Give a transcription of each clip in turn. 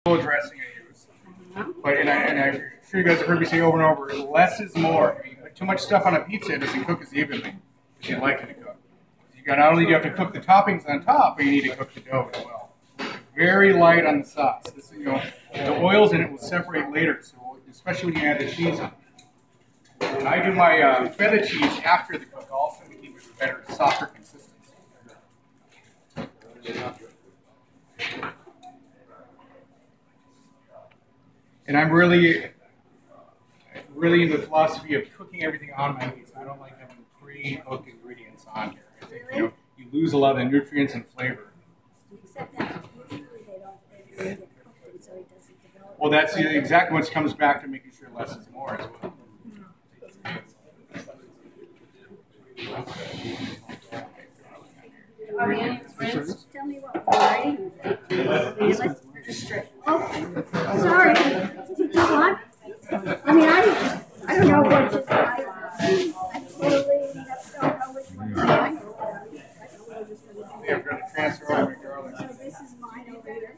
dressing I use. But I'm sure you guys have heard me say over and over, less is more. If you put too much stuff on a pizza, it doesn't cook as evenly as you'd like it to cook. Not only do you have to cook the toppings on top, but you need to cook the dough as well. Very light on the sauce. This, the oils in it will separate later, so especially when you add the cheese on. And I do my feta cheese after the cook also to keep it better, softer consistency. And I'm really in the philosophy of cooking everything on my meats. I don't like having pre-cooked ingredients on here. I think you lose a lot of the nutrients and flavor. Except that usually they don't get cooked, so it doesn't develop. Well, that's exactly what comes back to making sure less is more as well. Tell me what variety. Just straight. Oh, sorry. Did you want? I mean, I don't know what just I totally don't know which one to buy. Yeah, we're going to transfer over to garlic. So this is mine over here.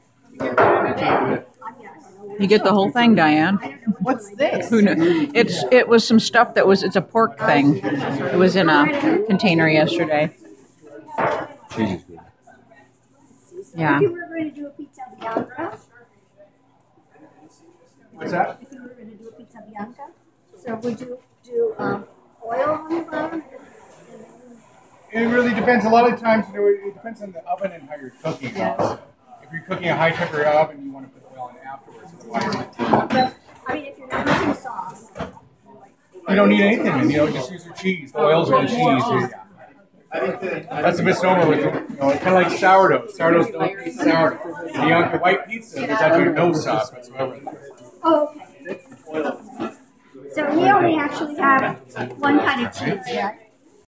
You get the whole thing, Diane. What's this? Who knew? It was some stuff it's a pork thing. It was in a container yesterday. Cheese is good. Yeah. If you were going to do a pizza bianca. What's that? If you were going to do a pizza bianca, so would you do oil on the bottom? It really depends. A lot of times, it depends on the oven and how you're cooking it. So if you're cooking a high-temperature oven, you want to put oil in afterwards. But, I mean, if you're not using sauce. You don't need anything. Just use your cheese. The oils are the cheese. That's a misnomer with it. Kind of like sourdough. Sourdoughs don't taste sourdough. The white pizza, there's actually no sauce whatsoever. Oh, okay. So we only actually have one kind of cheese, right?